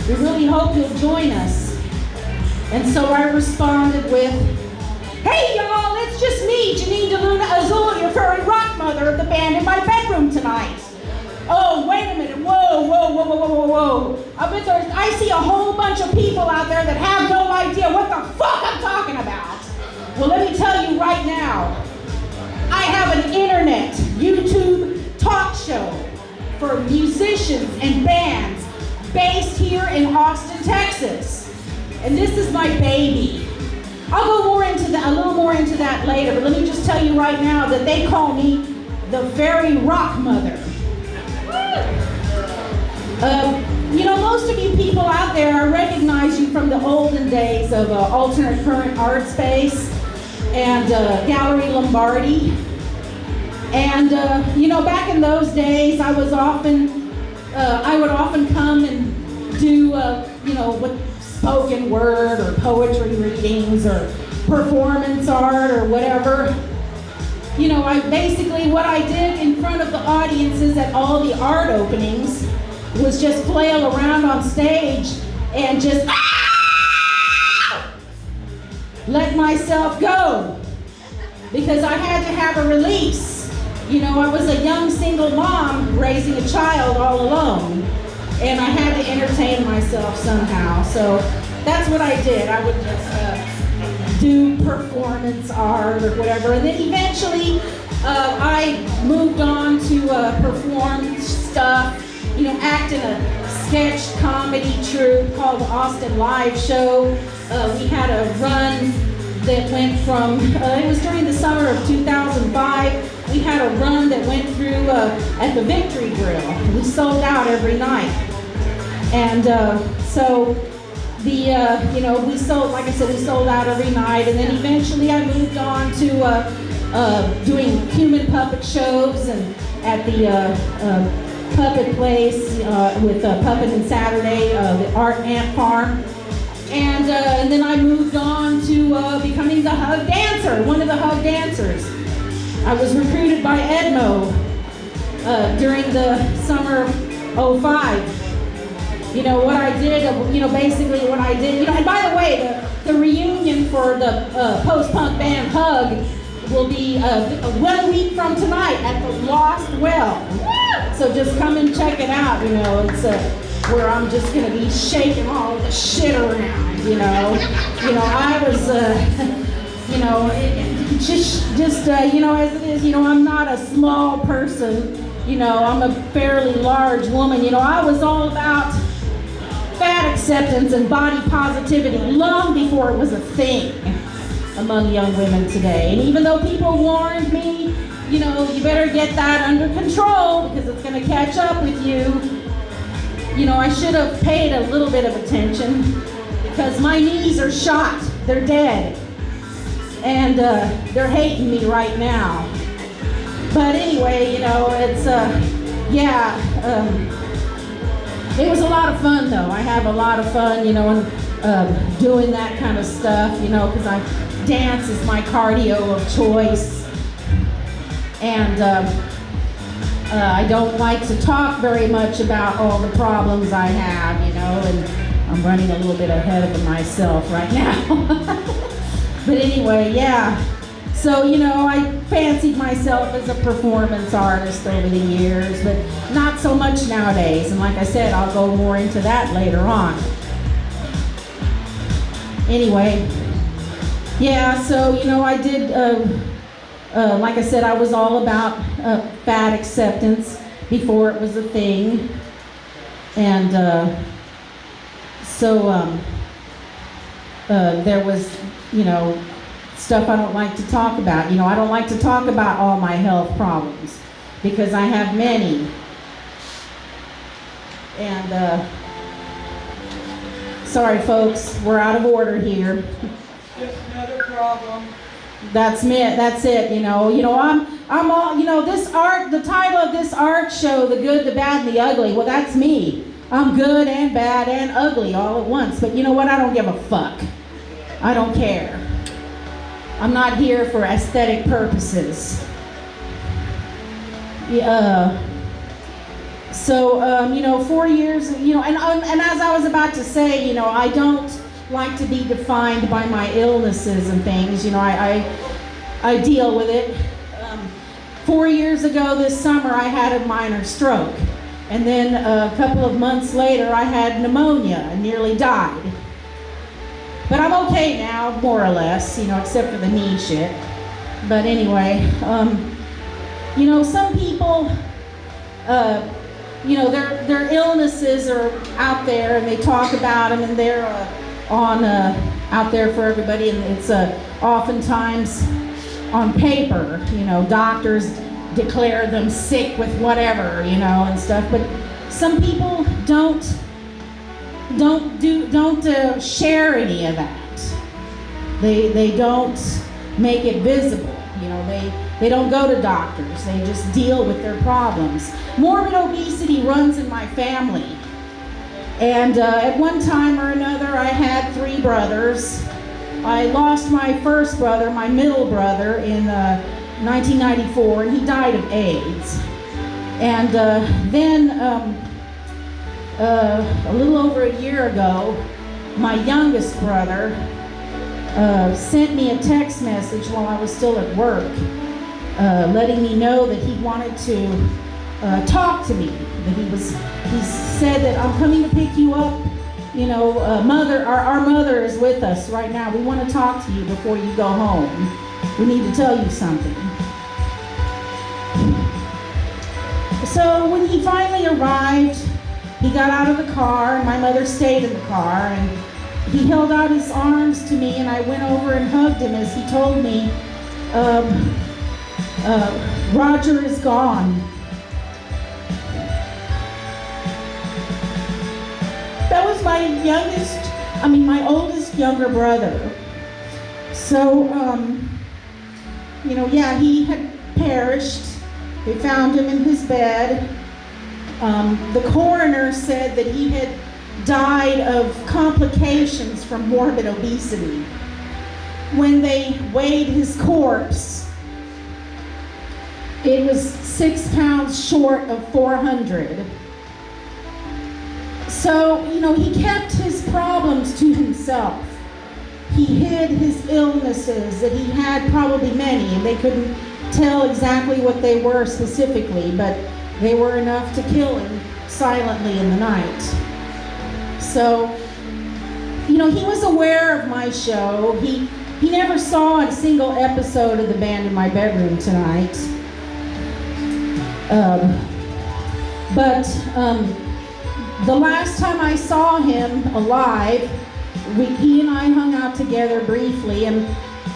We really hope you'll join us. And so I responded with, hey y'all, it's just me, Janine DeLuna Azul, your furry rock mother of the band in my bedroom tonight. Oh, wait a minute, whoa. I see a whole bunch of people out there that have no idea what the fuck I'm talking about. Well, let me tell you right now, I have an internet, YouTube talk show for musicians and bands based here in Austin, Texas. And this is my baby. I'll go a little more into that later, but let me just tell you right now that they call me the Fairy Rock Mother. Most of you people out there, I recognize you from the olden days of Alternate Current Art Space and Gallery Lombardi. And, back in those days, I would often come and do, with spoken word or poetry readings or performance art or whatever. What I did in front of the audiences at all the art openings was just flail around on stage and just let myself go, because I had to have a release. I was a young single mom raising a child all alone, and I had to entertain myself somehow. So that's what I did. I would just do performance art or whatever, and then eventually I moved on to perform stuff, act in a sketch comedy troupe called the Austin Live Show. We had a run that went from, it was during the summer of 2005, we had a run that went through at the Victory Grill. We sold out every night. And we sold, like I said, we sold out every night, and then eventually I moved on to doing human puppet shows and at the Puppet Place with Puppet and Saturday, the Art Ant Farm. And then I moved on to becoming the Hug Dancer, one of the Hug Dancers. I was recruited by Edmo during the summer of 05. What I did, basically what I did, and by the way, the reunion for the post-punk band Hug will be 1 week from tonight at the Lost Well. So just come and check it out, it's where I'm just gonna be shaking all the shit around, I was, as it is, I'm not a small person, I'm a fairly large woman, I was all about fat acceptance and body positivity long before it was a thing among young women today. And even though people warned me, you better get that under control because it's going to catch up with you, I should have paid a little bit of attention because my knees are shot. They're dead. And they're hating me right now. But anyway, it's, it was a lot of fun, though. I have a lot of fun, doing that kind of stuff, because dance is my cardio of choice. And I don't like to talk very much about all the problems I have, and I'm running a little bit ahead of myself right now. But anyway, yeah. So, I fancied myself as a performance artist over the years, but not so much nowadays. And like I said, I'll go more into that later on. Anyway, yeah, so, I did, like I said, I was all about fat acceptance before it was a thing. And there was, stuff I don't like to talk about. I don't like to talk about all my health problems because I have many. And sorry folks, we're out of order here. Just another problem. That's it, I'm all, this art, the title of this art show, The Good, the Bad, and the Ugly, well, that's me. I'm good and bad and ugly all at once, but you know what? I don't give a fuck. I don't care. I'm not here for aesthetic purposes. So, 4 years, and as I was about to say, I don't like to be defined by my illnesses and things. I deal with it. 4 years ago this summer, I had a minor stroke. And then a couple of months later, I had pneumonia and nearly died. But I'm okay now, more or less, except for the knee shit. But anyway, some people, their illnesses are out there and they talk about them and they're out there for everybody, and it's oftentimes on paper, doctors declare them sick with whatever, and stuff. But some people don't share any of that. They don't make it visible. They don't go to doctors. They just deal with their problems. Morbid obesity runs in my family. And at one time or another, I had 3 brothers. I lost my first brother, my middle brother, in 1994, and he died of AIDS. And then a little over a year ago, my youngest brother sent me a text message while I was still at work, letting me know that he wanted to talk to me. He said that I'm coming to pick you up. Our mother is with us right now. We want to talk to you before you go home. We need to tell you something. So when he finally arrived, he got out of the car, and my mother stayed in the car, and he held out his arms to me, and I went over and hugged him as he told me, Roger is gone. That was my oldest younger brother. So, he had perished. They found him in his bed. The coroner said that he had died of complications from morbid obesity. When they weighed his corpse, it was 6 pounds short of 400. So, he kept his problems to himself. He hid his illnesses, that he had probably many, and they couldn't tell exactly what they were specifically, but they were enough to kill him silently in the night. So, he was aware of my show. He never saw a single episode of The Band in My Bedroom Tonight. The last time I saw him alive, he and I hung out together briefly, and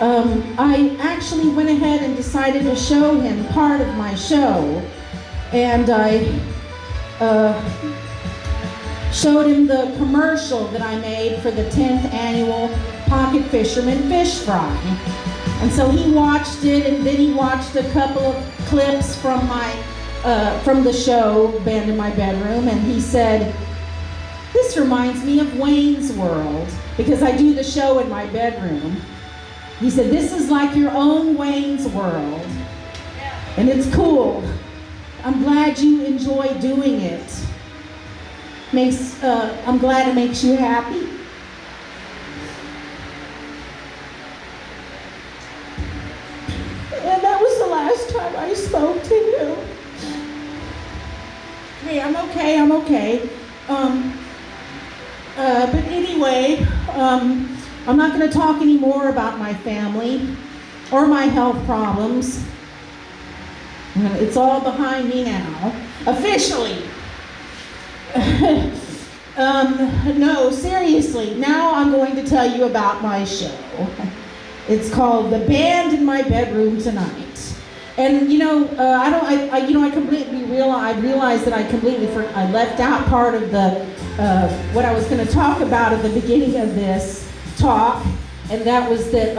I actually went ahead and decided to show him part of my show. And I showed him the commercial that I made for the 10th annual Pocket Fisherman Fish Fry. And so he watched it, and then he watched a couple of clips from the show, Band in My Bedroom, and he said, "This reminds me of Wayne's World," because I do the show in my bedroom. He said, "This is like your own Wayne's World, and it's cool. I'm glad you enjoy doing it. I'm glad it makes you happy." And that was the last time I spoke to him. Hey, I'm okay. But anyway, I'm not going to talk anymore about my family or my health problems. It's all behind me now, officially. No, seriously, now I'm going to tell you about my show. It's called The Band in My Bedroom Tonight. And I completely realized that I left out part of the what I was going to talk about at the beginning of this talk, and that was that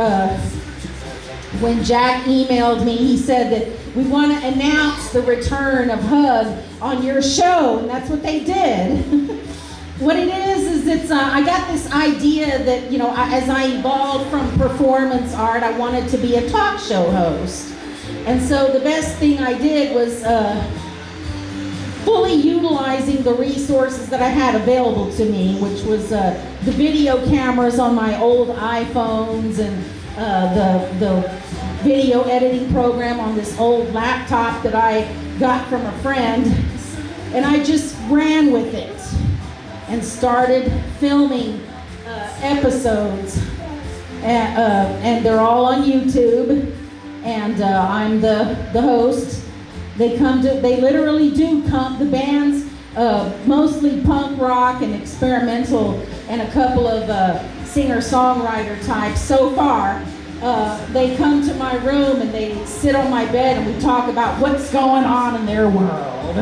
when Jack emailed me, he said that we want to announce the return of HUG on your show, and that's what they did. What it is it's I got this idea that as I evolved from performance art, I wanted to be a talk show host. And so the best thing I did was fully utilizing the resources that I had available to me, which was the video cameras on my old iPhones and the video editing program on this old laptop that I got from a friend. And I just ran with it and started filming episodes. And they're all on YouTube. And I'm the host. They literally do come, the bands, mostly punk rock and experimental, and a couple of singer-songwriter types so far. They come to my room and they sit on my bed and we talk about what's going on in their world.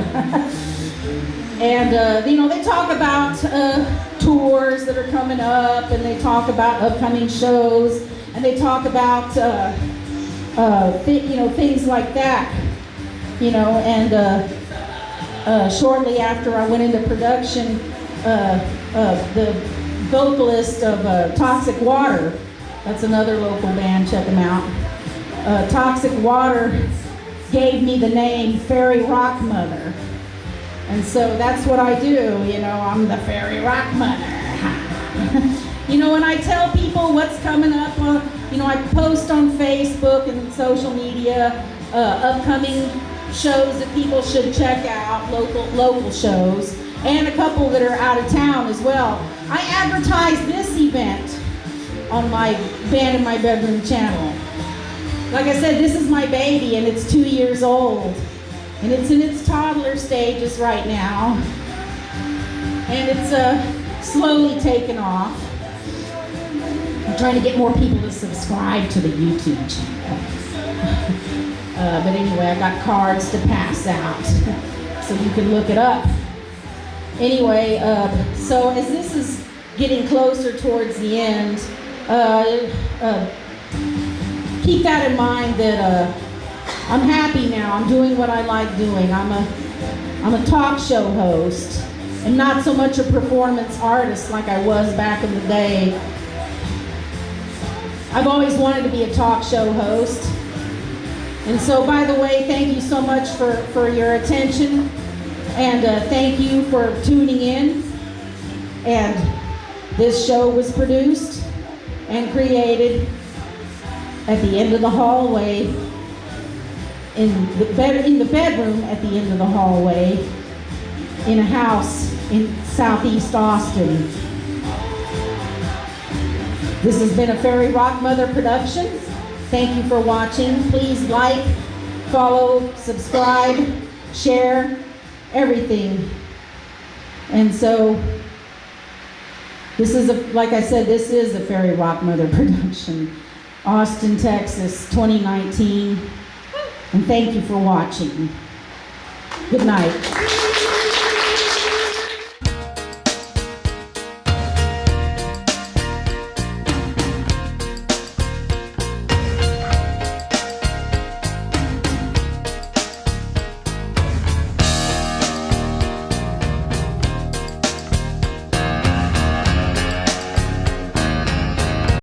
And they talk about tours that are coming up, and they talk about upcoming shows, and they talk about things like that. And shortly after I went into production, the vocalist of Toxic Water, that's another local band, check them out. Toxic Water gave me the name Fairy Rock Mother. And so that's what I do, I'm the Fairy Rock Mother. When I tell people what's coming up, I post on Facebook and social media upcoming shows that people should check out, local shows, and a couple that are out of town as well. I advertise this event on my Band in My Bedroom channel. Like I said, this is my baby, and it's 2 years old. And it's in its toddler stages right now. And it's slowly taken off. I'm trying to get more people to subscribe to the YouTube channel. But anyway, I got cards to pass out, so you can look it up. Anyway, so as this is getting closer towards the end, keep that in mind that I'm happy now. I'm doing what I like doing. I'm a talk show host, and not so much a performance artist like I was back in the day. I've always wanted to be a talk show host. And so, by the way, thank you so much for your attention, and thank you for tuning in. And this show was produced and created at the end of the hallway, in the bedroom at the end of the hallway, in a house in Southeast Austin. This has been a Fairy Rock Mother production. Thank you for watching. Please like, follow, subscribe, share, everything. And so, like I said, this is a Fairy Rock Mother production. Austin, Texas, 2019. And thank you for watching. Good night.